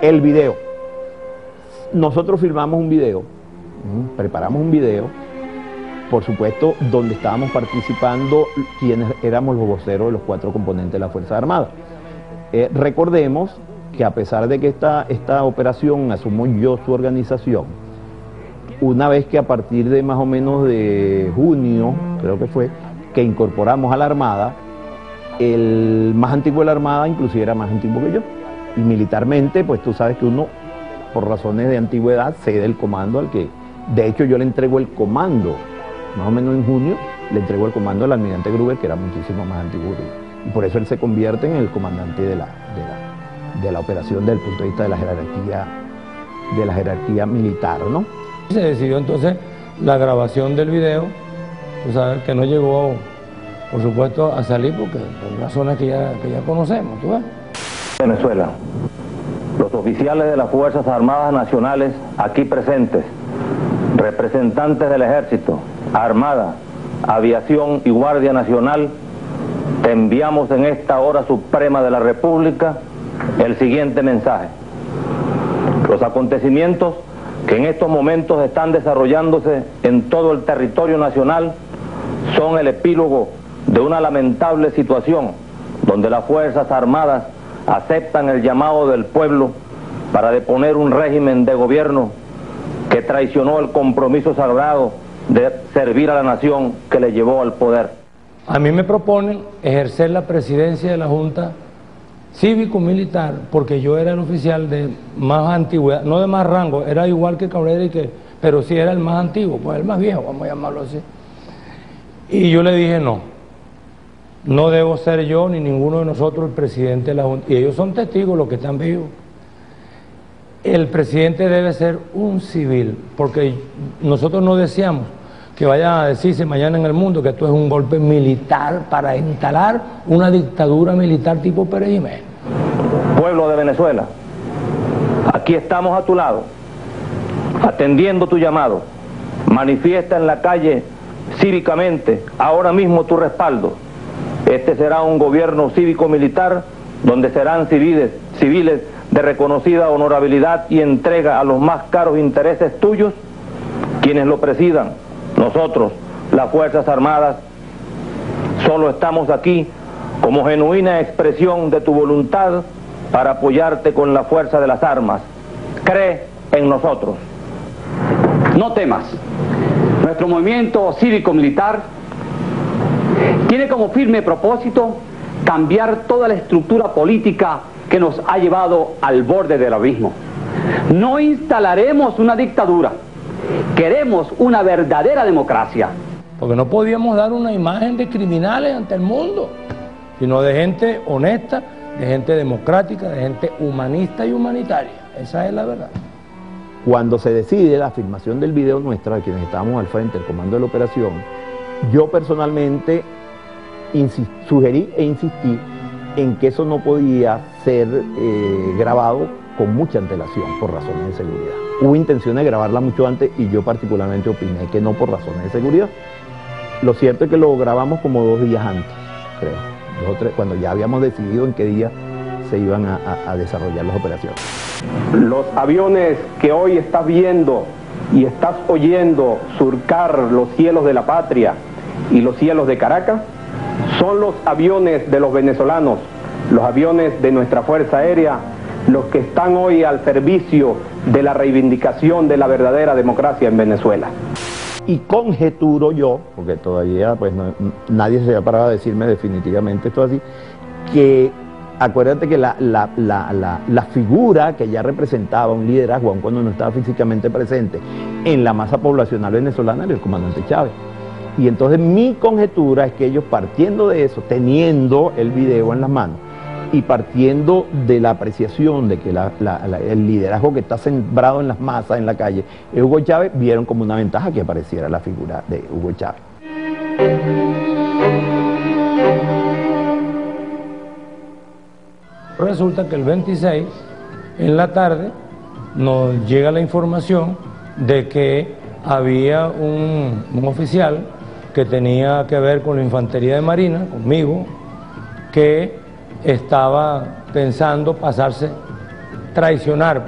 Speaker 21: El video. Nosotros filmamos un video, preparamos un video, por supuesto, donde estábamos participando quienes éramos los voceros de los 4 componentes de la Fuerza Armada. Recordemos que a pesar de que esta operación asumo yo su organización, una vez que a partir de más o menos de junio, creo que fue, que incorporamos a la Armada, el más antiguo de la Armada inclusive era más antiguo que yo. Y militarmente, pues tú sabes que uno, por razones de antigüedad, cede el comando al que... De hecho, yo le entrego el comando, más o menos en junio, le entrego el comando al almirante Gruber, que era muchísimo más antiguo que yo. Y por eso él se convierte en el comandante de la operación desde el punto de vista de la jerarquía militar, ¿no?
Speaker 8: Se decidió entonces la grabación del video, tú sabes, que no llegó, por supuesto, a salir porque por razones que ya conocemos, ¿tú ves?
Speaker 1: Venezuela, los oficiales de las Fuerzas Armadas Nacionales aquí presentes, representantes del Ejército, Armada, Aviación y Guardia Nacional, te enviamos en esta hora suprema de la República el siguiente mensaje. Los acontecimientos que en estos momentos están desarrollándose en todo el territorio nacional son el epílogo de una lamentable situación donde las Fuerzas Armadas aceptan el llamado del pueblo para deponer un régimen de gobierno que traicionó el compromiso sagrado de servir a la nación que le llevó al poder.
Speaker 8: A mí me proponen ejercer la presidencia de la Junta cívico-militar, porque yo era el oficial de más antigüedad, no de más rango, era igual que Cabrera, pero sí era el más antiguo, pues el más viejo, vamos a llamarlo así. Y yo le dije no debo ser yo ni ninguno de nosotros el presidente de la Junta, y ellos son testigos, los que están vivos. El presidente debe ser un civil, porque nosotros no deseamos que vayan a decirse mañana en el mundo que esto es un golpe militar para instalar una dictadura militar tipo Pérez Jiménez.
Speaker 1: Pueblo de Venezuela, aquí estamos a tu lado, atendiendo tu llamado. Manifiesta en la calle cívicamente ahora mismo tu respaldo. Este será un gobierno cívico-militar donde serán civiles de reconocida honorabilidad y entrega a los más caros intereses tuyos quienes lo presidan. Nosotros, las Fuerzas Armadas, solo estamos aquí como genuina expresión de tu voluntad para apoyarte con la fuerza de las armas. Cree en nosotros.
Speaker 22: No temas. Nuestro movimiento cívico-militar tiene como firme propósito cambiar toda la estructura política que nos ha llevado al borde del abismo. No instalaremos una dictadura. Queremos una verdadera democracia.
Speaker 8: Porque no podíamos dar una imagen de criminales ante el mundo, sino de gente honesta, de gente democrática, de gente humanista y humanitaria. Esa es la verdad.
Speaker 21: Cuando se decide la filmación del video nuestra, de quienes estábamos al frente del comando de la operación, yo personalmente sugerí e insistí en que eso no podía ser grabado con mucha antelación por razones de seguridad. Hubo intención de grabarla mucho antes y yo particularmente opiné que no por razones de seguridad. Lo cierto es que lo grabamos como 2 días antes, creo, 2 o 3, cuando ya habíamos decidido en qué día se iban a desarrollar las operaciones.
Speaker 22: Los aviones que hoy estás viendo
Speaker 3: y estás oyendo surcar los cielos de la patria y los cielos de Caracas, son los aviones de los venezolanos, los aviones de nuestra Fuerza Aérea, los que están hoy al servicio de la reivindicación de la verdadera democracia en Venezuela.
Speaker 10: Y conjeturo yo, porque todavía pues nadie se ha parado a decirme definitivamente esto así, que acuérdate que la figura que ya representaba un liderazgo, aun cuando no estaba físicamente presente, en la masa poblacional venezolana era el comandante Chávez. Y entonces mi conjetura es que ellos, partiendo de eso, teniendo el video en las manos, y partiendo de la apreciación de que el liderazgo que está sembrado en las masas, en la calle, es Hugo Chávez, vieron como una ventaja que apareciera la figura de Hugo Chávez.
Speaker 8: Resulta que el 26, en la tarde, nos llega la información de que había un oficial que tenía que ver con la infantería de Marina, conmigo, que estaba pensando pasarse, traicionar.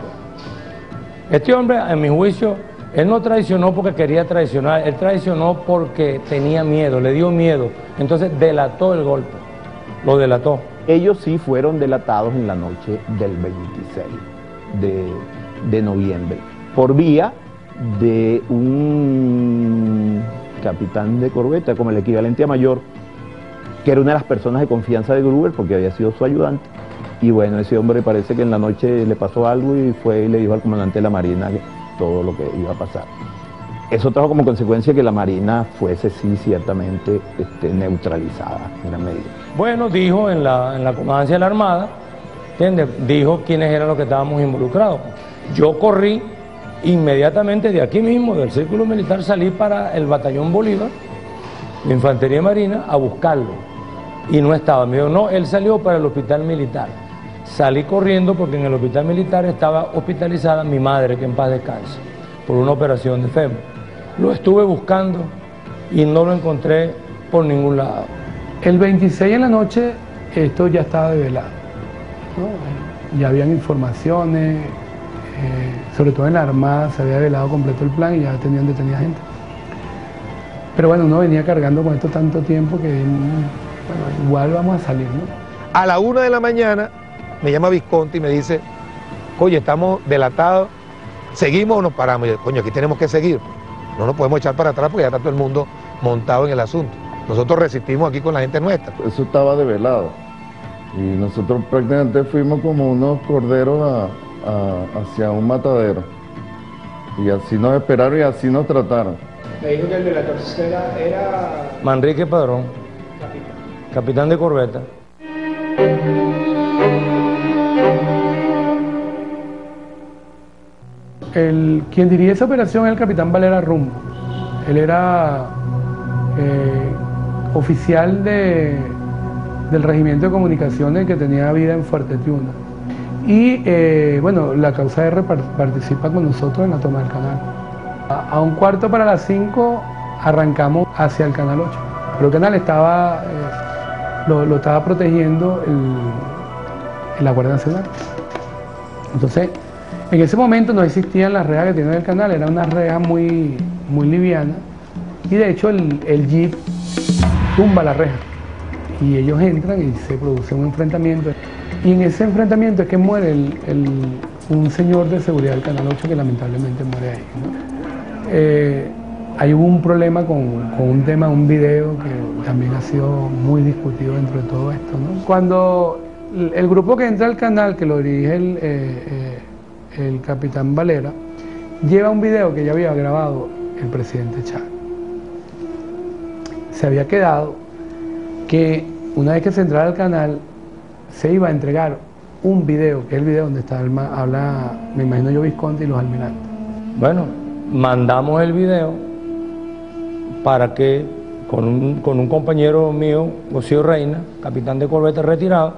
Speaker 8: Este hombre, en mi juicio, él no traicionó porque quería traicionar, él traicionó porque tenía miedo, le dio miedo, entonces delató el golpe, lo delató.
Speaker 10: Ellos sí fueron delatados en la noche del 26 de noviembre, por vía de un capitán de corbeta, como el equivalente a mayor, que era una de las personas de confianza de Gruber porque había sido su ayudante. Y bueno, ese hombre parece que en la noche le pasó algo y fue y le dijo al comandante de la Marina todo lo que iba a pasar. Eso trajo como consecuencia que la Marina fuese, sí, ciertamente neutralizada en gran medida.
Speaker 8: Bueno, dijo en la comandancia de la Armada, ¿entiendes? Dijo quiénes eran los que estábamos involucrados. Yo corrí inmediatamente de aquí mismo, del Círculo Militar, salí para el Batallón Bolívar, la Infantería Marina, a buscarlo. Y no estaba, me dijo, no, él salió para el Hospital Militar. Salí corriendo porque en el Hospital Militar estaba hospitalizada mi madre, que en paz descanse, por una operación de fémur. Lo estuve buscando y no lo encontré por ningún lado.
Speaker 6: El 26 en la noche esto ya estaba develado, ¿no? Ya habían informaciones, sobre todo en la Armada se había develado completo el plan y ya tenían detenida gente. Pero bueno, uno venía cargando con esto tanto tiempo que bueno, igual vamos a salir, ¿no?
Speaker 7: A la 1 de la mañana me llama Visconti y me dice, oye, estamos delatados, ¿seguimos o nos paramos? Y yo, coño, aquí tenemos que seguir, no nos podemos echar para atrás porque ya está todo el mundo montado en el asunto. Nosotros resistimos aquí con la gente nuestra.
Speaker 11: Eso estaba develado y nosotros prácticamente fuimos como unos corderos hacia un matadero y así nos esperaron y así nos trataron.
Speaker 19: Me dijo que el delator era...
Speaker 8: Manrique Padrón, capitán de corbeta.
Speaker 6: Quien dirigía esa operación era el capitán Valera Rumbo. Él era oficial del Regimiento de Comunicaciones que tenía vida en Fuerte Tiuna. Y bueno, la causa R participa con nosotros en la toma del canal. A 5:15 arrancamos hacia el canal 8. Pero el canal estaba, lo estaba protegiendo la Guardia Nacional. Entonces, en ese momento no existían las rejas que tiene el canal, era una reja muy liviana. Y de hecho el jeep tumba la reja. Y ellos entran y se produce un enfrentamiento. Y en ese enfrentamiento es que muere un señor de seguridad del Canal 8 que lamentablemente muere ahí, ¿no? Ahí hubo un problema con un tema, un video que también ha sido muy discutido dentro de todo esto, ¿no? Cuando el grupo que entra al canal, que lo dirige el capitán Valera, lleva un video que ya había grabado el presidente Chávez. Se había quedado que una vez que se entrara al canal se iba a entregar un video, que es el video donde está habla, me imagino yo, Visconti y los almirantes.
Speaker 8: Bueno, mandamos el video para que con un compañero mío, José Reina, capitán de corbeta retirado,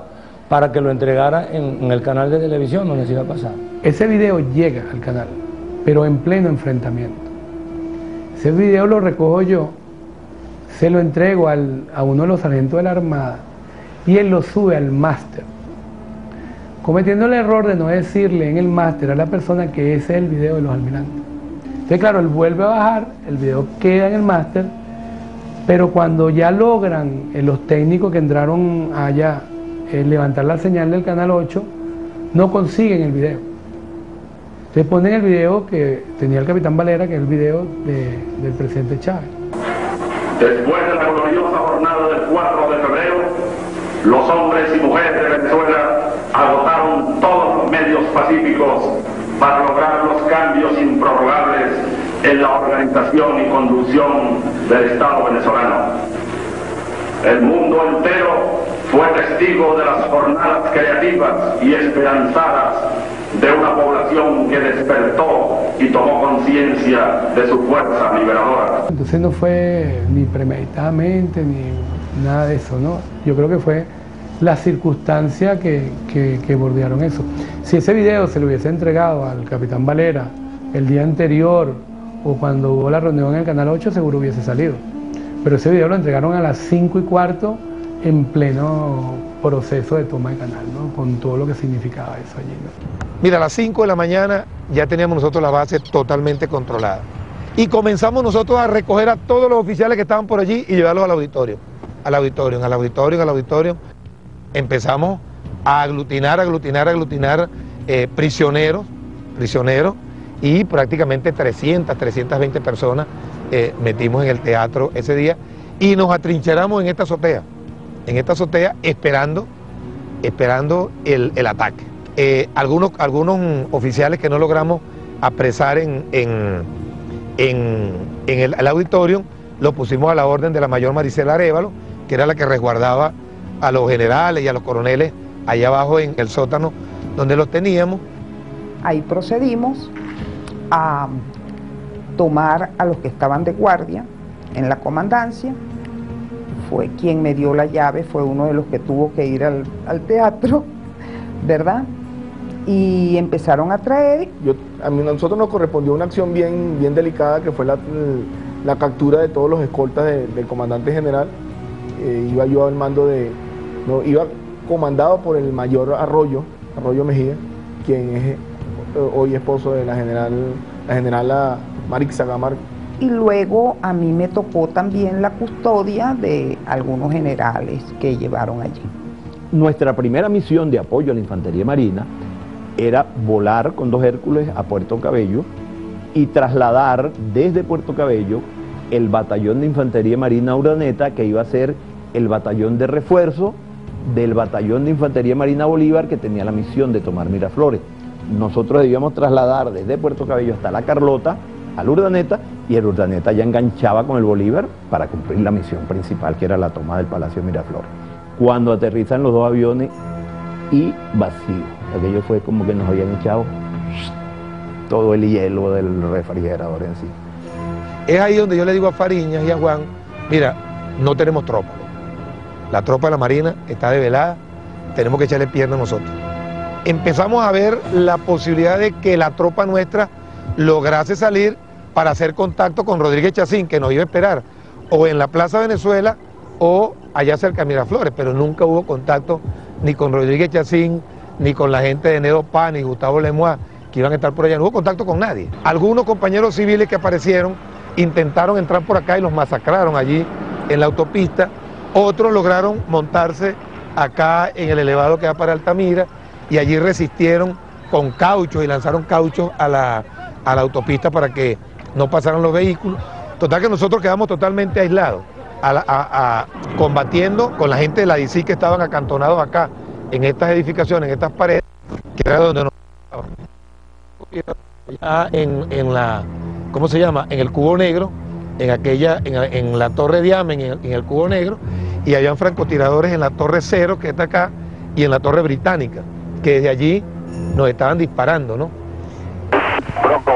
Speaker 8: para que lo entregara en el canal de televisión donde se iba a pasar.
Speaker 6: Ese video llega al canal, pero en pleno enfrentamiento. Ese video lo recojo yo, se lo entrego a uno de los sargentos de la Armada y él lo sube al máster, cometiendo el error de no decirle en el máster a la persona que ese es el video de los almirantes. Entonces, claro, él vuelve a bajar, el video queda en el máster, pero cuando ya logran los técnicos que entraron allá levantar la señal del canal 8, no consiguen el video. Entonces ponen el video que tenía el capitán Valera, que es el video del presidente Chávez.
Speaker 12: Después de la gloriosa jornada del 4 de febrero, los hombres y mujeres de Venezuela agotaron todos los medios pacíficos para lograr los cambios improrrogables en la organización y conducción del Estado venezolano. El mundo entero fue testigo de las jornadas creativas y esperanzadas de una población que despertó y tomó conciencia de su fuerza liberadora.
Speaker 6: Entonces no fue ni premeditadamente ni nada de eso, ¿no? Yo creo que fue la circunstancia que bordearon eso. Si ese video se le hubiese entregado al capitán Valera el día anterior o cuando hubo la reunión en el Canal 8, seguro hubiese salido. Pero ese video lo entregaron a las 5:15 en pleno proceso de toma de canal, ¿no? Con todo lo que significaba eso allí, ¿no?
Speaker 7: Mira, a las 5 de la mañana ya teníamos nosotros la base totalmente controlada. Y comenzamos nosotros a recoger a todos los oficiales que estaban por allí y llevarlos al auditorio. Empezamos a aglutinar prisioneros, y prácticamente 320 personas metimos en el teatro ese día y nos atrincheramos en esta azotea esperando el ataque. Algunos oficiales que no logramos apresar en el auditorio, lo pusimos a la orden de la mayor Maricela Arévalo, que era la que resguardaba a los generales y a los coroneles allá abajo en el sótano donde los teníamos.
Speaker 4: Ahí procedimos a tomar a los que estaban de guardia en la comandancia. Fue quien me dio la llave, fue uno de los que tuvo que ir al teatro, ¿verdad? Y empezaron a traer.
Speaker 19: A nosotros nos correspondió una acción bien delicada, que fue la captura de todos los escoltas del comandante general. Iba yo al mando iba comandado por el mayor Arroyo Mejía, quien es hoy esposo de la general Marixa Gamar.
Speaker 4: Y luego a mí me tocó también la custodia de algunos generales que llevaron allí.
Speaker 10: Nuestra primera misión de apoyo a la Infantería Marina era volar con 2 Hércules a Puerto Cabello y trasladar desde Puerto Cabello el batallón de Infantería Marina Urdaneta, que iba a ser el batallón de refuerzo del batallón de Infantería Marina Bolívar, que tenía la misión de tomar Miraflores. Nosotros debíamos trasladar desde Puerto Cabello hasta La Carlota al Urdaneta, y el Urdaneta ya enganchaba con el Bolívar para cumplir la misión principal, que era la toma del Palacio de Miraflores. Cuando aterrizan los 2 aviones y vacío, aquello fue como que nos habían echado todo el hielo del refrigerador en sí.
Speaker 7: Es ahí donde yo le digo a Fariñas y a Juan, mira, no tenemos tropa. La tropa de la Marina está develada, tenemos que echarle pierna a nosotros. Empezamos a ver la posibilidad de que la tropa nuestra lograse salir para hacer contacto con Rodríguez Chacín, que nos iba a esperar o en la Plaza Venezuela o allá cerca de Miraflores, pero nunca hubo contacto ni con Rodríguez Chacín, ni con la gente de Nedo Paz, ni Gustavo Lemois, que iban a estar por allá. No hubo contacto con nadie. Algunos compañeros civiles que aparecieron intentaron entrar por acá y los masacraron allí en la autopista. Otros lograron montarse acá en el elevado que va para Altamira y allí resistieron con cauchos y lanzaron cauchos a la autopista para que no pasaran los vehículos. Total que nosotros quedamos totalmente aislados, combatiendo con la gente de la DC que estaban acantonados acá en estas edificaciones, en estas paredes, que era donde nos allá en la, ¿cómo se llama? En el Cubo Negro, en la Torre Diamen, en el Cubo Negro, y habían francotiradores en la Torre Cero, que está acá, y en la Torre Británica, que desde allí nos estaban disparando, ¿no?
Speaker 12: Bronco,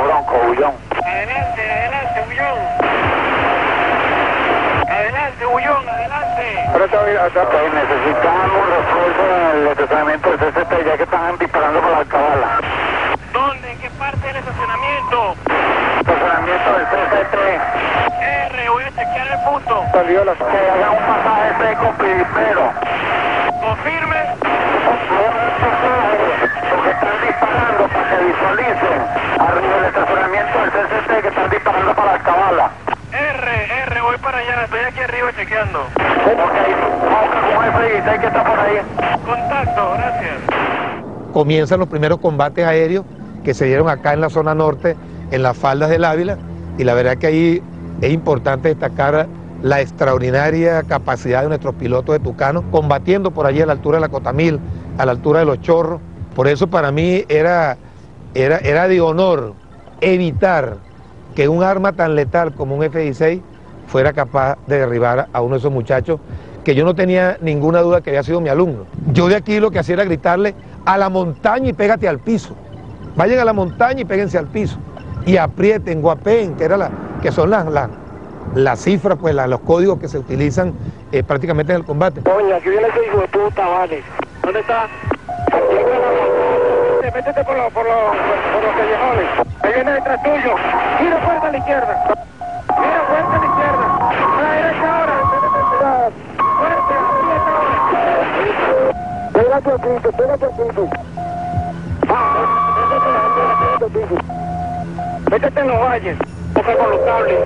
Speaker 12: Bullón.
Speaker 15: Adelante, Bullón. Adelante, Bullón, adelante.
Speaker 12: Necesitamos refuerzo en el estacionamiento del CCT, ya que están disparando por la Alcabala.
Speaker 15: ¿Dónde? ¿En qué parte del estacionamiento?
Speaker 12: Estacionamiento del CCT.
Speaker 15: Voy a chequear el punto.
Speaker 12: Salió que haga un pasaje seco primero.
Speaker 15: ¿Confirme?
Speaker 12: Porque están disparando para que visualicen arriba del estacionamiento del CCT que están
Speaker 15: F-16 que está por ahí. Contacto, gracias.
Speaker 7: Comienzan los primeros combates aéreos que se dieron acá en la zona norte, en las faldas del Ávila, y la verdad que ahí es importante destacar la extraordinaria capacidad de nuestros pilotos de Tucano, combatiendo por allí a la altura de la Cotamil, a la altura de Los Chorros. Por eso para mí era de honor evitar que un arma tan letal como un F-16 fuera capaz de derribar a uno de esos muchachos que yo no tenía ninguna duda que había sido mi alumno. Yo de aquí lo que hacía era gritarle a la montaña y pégate al piso. Vayan a la montaña y péguense al piso. Y aprieten, guapeen, que son las cifras, pues los códigos que se utilizan prácticamente en el combate.
Speaker 15: Coño, aquí viene ese hijo de puta, vale. ¿Dónde está? Métete por los callejones. Ahí viene detrás tuyo. Mira fuerte a la izquierda. Mira fuerte a la izquierda. A la derecha ahora. Fuerte, pégate al piso, pégate al piso. Métete en los valles. Toca con los cables.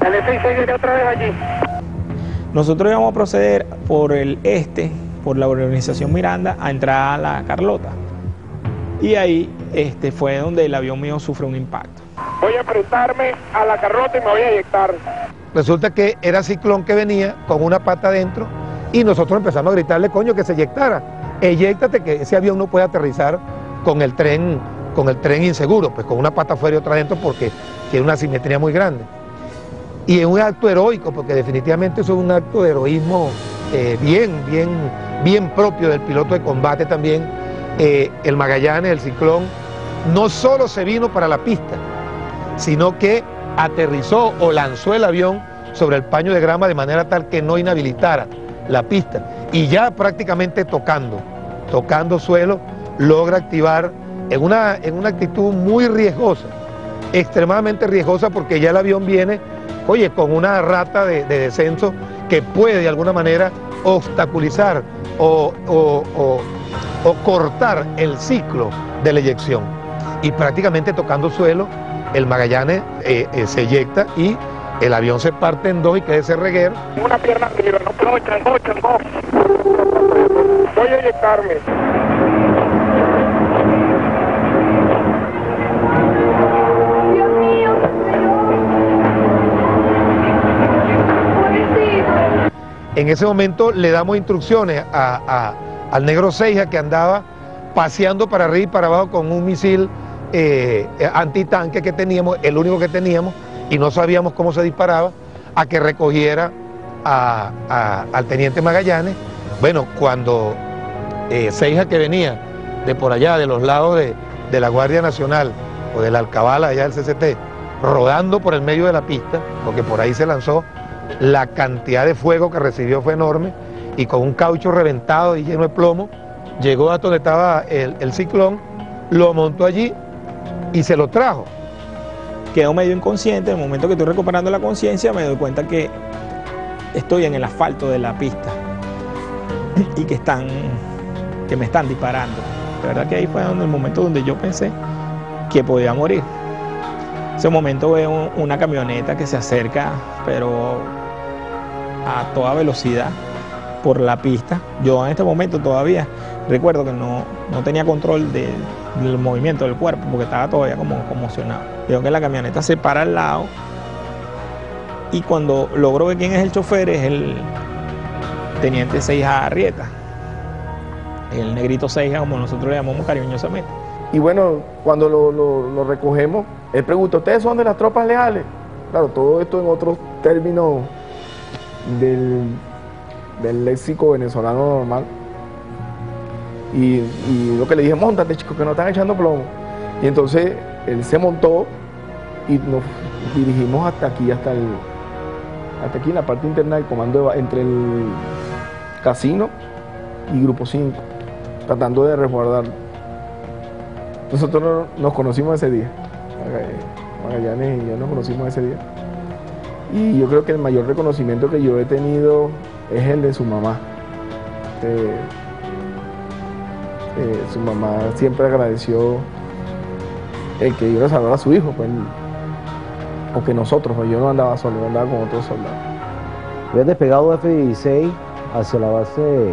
Speaker 15: El F-16 viene otra vez allí.
Speaker 14: Nosotros íbamos a proceder por el este, por la urbanización Miranda, a entrar a la Carlota. Y ahí fue donde el avión mío sufre un impacto.
Speaker 15: Voy a enfrentarme a la Carlota y me voy a eyectar.
Speaker 7: Resulta que era Ciclón que venía con una pata adentro y nosotros empezamos a gritarle, coño, que se eyectara. Eyéctate, que ese avión no puede aterrizar con el tren inseguro, pues con una pata afuera y otra adentro, porque tiene una asimetría muy grande. Y es un acto heroico, porque definitivamente eso es un acto de heroísmo bien propio del piloto de combate también. El Magallanes, el Ciclón, no solo se vino para la pista, sino que aterrizó o lanzó el avión sobre el paño de grama de manera tal que no inhabilitara la pista. Y ya prácticamente tocando suelo, logra activar en una actitud muy riesgosa, extremadamente riesgosa, porque ya el avión viene, oye, con una rata de descenso que puede de alguna manera obstaculizar o cortar el ciclo de la eyección. Y prácticamente tocando suelo, el Magallanes se eyecta y el avión se parte en dos y queda ese reguero.
Speaker 15: Una pierna arriba, no. Voy a eyectarme.
Speaker 7: En ese momento le damos instrucciones al negro Seija, que andaba paseando para arriba y para abajo con un misil antitanque que teníamos, el único que teníamos, y no sabíamos cómo se disparaba, a que recogiera al teniente Magallanes. Bueno, cuando Seija, que venía de por allá, de los lados de la Guardia Nacional o de la Alcabala, allá del CCT, rodando por el medio de la pista, porque por ahí se lanzó, la cantidad de fuego que recibió fue enorme, y con un caucho reventado y lleno de plomo, llegó a donde estaba el Ciclón, lo montó allí y se lo trajo.
Speaker 14: Quedó medio inconsciente. En el momento que estoy recuperando la conciencia, me doy cuenta que estoy en el asfalto de la pista y que me están disparando. La verdad que ahí fue el momento donde yo pensé que podía morir. En ese momento veo una camioneta que se acerca, pero a toda velocidad por la pista. Yo en este momento todavía recuerdo que no tenía control del movimiento del cuerpo, porque estaba todavía como conmocionado. Veo que la camioneta se para al lado y cuando logro ver quién es el chofer, es el teniente Seija Arrieta, el negrito Seija, como nosotros le llamamos cariñosamente.
Speaker 13: Y bueno, cuando lo recogemos, él pregunta, ¿ustedes son de las tropas leales? Claro, todo esto en otros términos del léxico venezolano normal. Y lo que le dije, móntate, chicos, que no están echando plomo. Y entonces él se montó y nos dirigimos hasta aquí, hasta aquí en la parte interna del comando, entre el casino y Grupo 5, tratando de resguardar. Nosotros nos conocimos ese día, Magallanes y yo nos conocimos ese día. Y yo creo que el mayor reconocimiento que yo he tenido es el de su mamá. Su mamá siempre agradeció el que yo le salvara a su hijo, pues, o que nosotros, pues yo no andaba solo, yo andaba con otros soldados.
Speaker 20: Había despegado F-16 hacia la base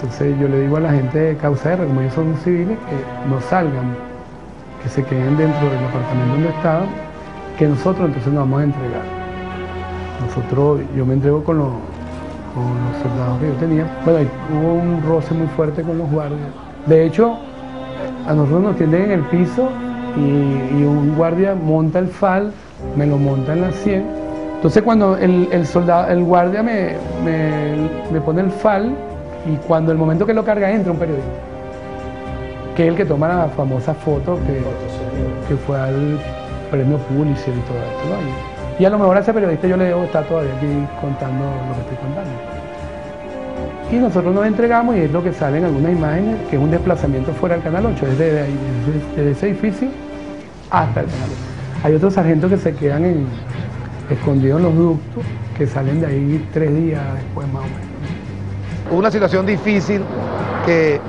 Speaker 6: Entonces yo le digo a la gente de Causa R, como ellos son civiles, que no salgan, que se queden dentro del apartamento donde estaban, que nosotros entonces nos vamos a entregar. Yo me entrego con los soldados que yo tenía. Bueno, hubo un roce muy fuerte con los guardias. De hecho, a nosotros nos tienden en el piso y un guardia monta el fal, me lo monta en la 100. Entonces cuando el guardia me pone el fal, y cuando el momento que lo carga entra un periodista, que es el que toma la famosa foto que fue al premio Pulitzer y todo esto, ¿no? Y a lo mejor a ese periodista yo le debo estar todavía aquí contando lo que estoy contando. Y nosotros nos entregamos y es lo que sale en algunas imágenes, que es un desplazamiento fuera del Canal 8, desde ese edificio hasta el Canal 8. Hay otros sargentos que se quedan escondidos en los ductos, que salen de ahí 3 días después más o menos.
Speaker 7: Una situación difícil que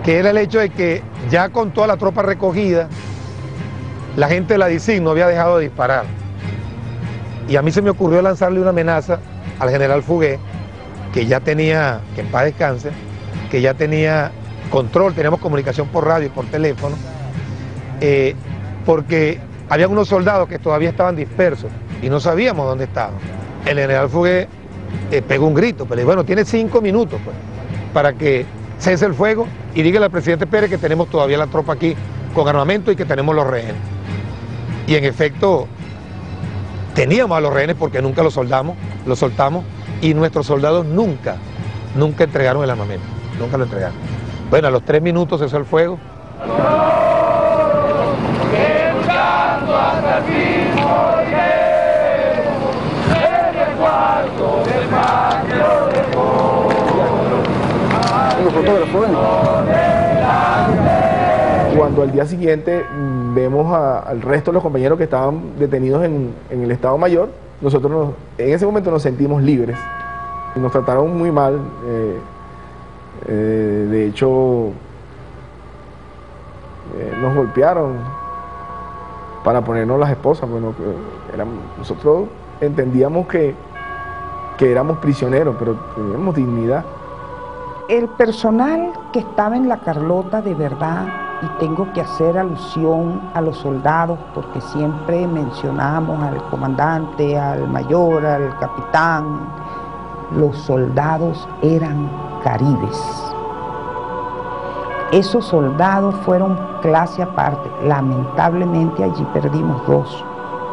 Speaker 7: era el hecho de que ya con toda la tropa recogida, la gente de la DICIG no había dejado de disparar. Y a mí se me ocurrió lanzarle una amenaza al general Fugué, que ya tenía, que en paz descanse, que ya tenía control, teníamos comunicación por radio y por teléfono, porque había unos soldados que todavía estaban dispersos y no sabíamos dónde estaban. El general Fugué pegó un grito, pero bueno, tiene 5 minutos pues, para que cese el fuego y dígale al presidente Pérez que tenemos todavía la tropa aquí con armamento y que tenemos los rehenes. Y en efecto, teníamos a los rehenes porque nunca los soltamos y nuestros soldados nunca entregaron el armamento, nunca lo entregaron. Bueno, a los 3 minutos cesó el fuego.
Speaker 13: Cuando al día siguiente vemos al resto de los compañeros que estaban detenidos en el Estado Mayor, nosotros en ese momento nos sentimos libres. Nos trataron muy mal, de hecho nos golpearon para ponernos las esposas. Bueno, nosotros entendíamos que éramos prisioneros, pero teníamos dignidad.
Speaker 4: El personal que estaba en la Carlota, de verdad, y tengo que hacer alusión a los soldados porque siempre mencionamos al comandante, al mayor, al capitán. Los soldados eran caribes. Esos soldados fueron clase aparte. Lamentablemente allí perdimos 2.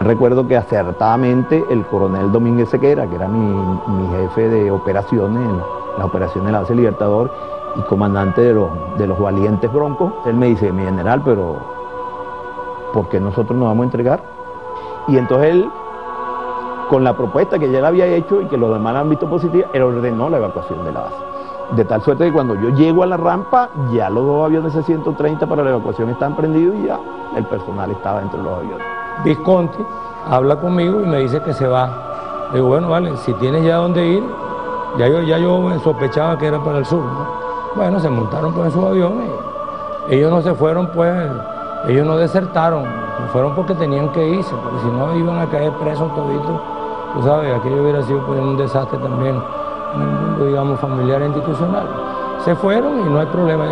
Speaker 10: Recuerdo que acertadamente el coronel Domínguez Sequera, que era mi jefe de operaciones, las operaciones de la base Libertador y comandante de los valientes Broncos, él me dice: mi general, pero ¿por qué nosotros nos vamos a entregar? Y entonces él, con la propuesta que ya él había hecho y que los demás han visto positiva, él ordenó la evacuación de la base. De tal suerte que cuando yo llego a la rampa, ya los 2 aviones C-130 para la evacuación están prendidos y ya el personal estaba dentro de los aviones. Visconti habla conmigo y me dice que se va. Le digo: bueno, vale, si tienes ya dónde ir, ya yo sospechaba que era para el sur, ¿no? Bueno, se montaron pues en sus aviones. Ellos no se fueron pues, ellos no desertaron, se fueron porque tenían que irse, porque si no iban a caer presos toditos. Tú sabes, aquello hubiera sido pues un desastre también en el mundo, digamos, familiar e institucional. Se fueron y no hay problema,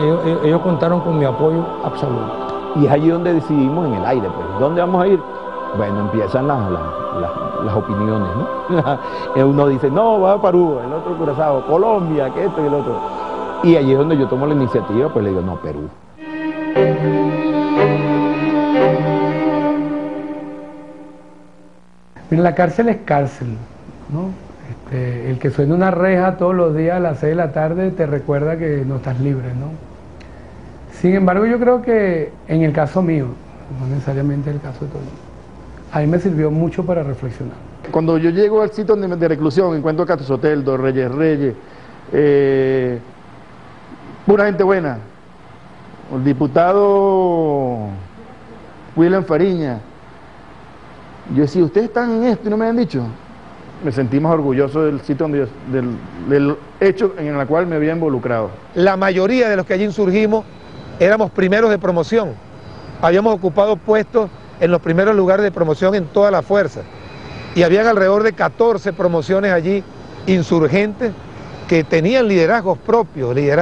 Speaker 10: ellos contaron con mi apoyo absoluto. Y es allí donde decidimos, en el aire, pues, ¿dónde vamos a ir? Bueno, empiezan las opiniones, ¿no? Uno dice: no, va a Perú, el otro Curazao, Colombia, que esto y el otro. Y allí es donde yo tomo la iniciativa, pues le digo: no, Perú.
Speaker 6: Mira, la cárcel es cárcel, ¿no? El que suena una reja todos los días a las 6 de la tarde te recuerda que no estás libre, ¿no? Sin embargo, yo creo que en el caso mío, no necesariamente en el caso de todos, a mí me sirvió mucho para reflexionar.
Speaker 5: Cuando yo llego al sitio de reclusión, encuentro a Cato Soteldo, Reyes, pura gente buena. El diputado William Fariña. Yo decía: ¿ustedes están en esto y no me han dicho? Me sentí más orgulloso del sitio del hecho en el cual me había involucrado.
Speaker 7: La mayoría de los que allí insurgimos éramos primeros de promoción. Habíamos ocupado puestos en los primeros lugares de promoción en toda la fuerza. Y habían alrededor de 14 promociones allí insurgentes que tenían liderazgos propios, liderazgos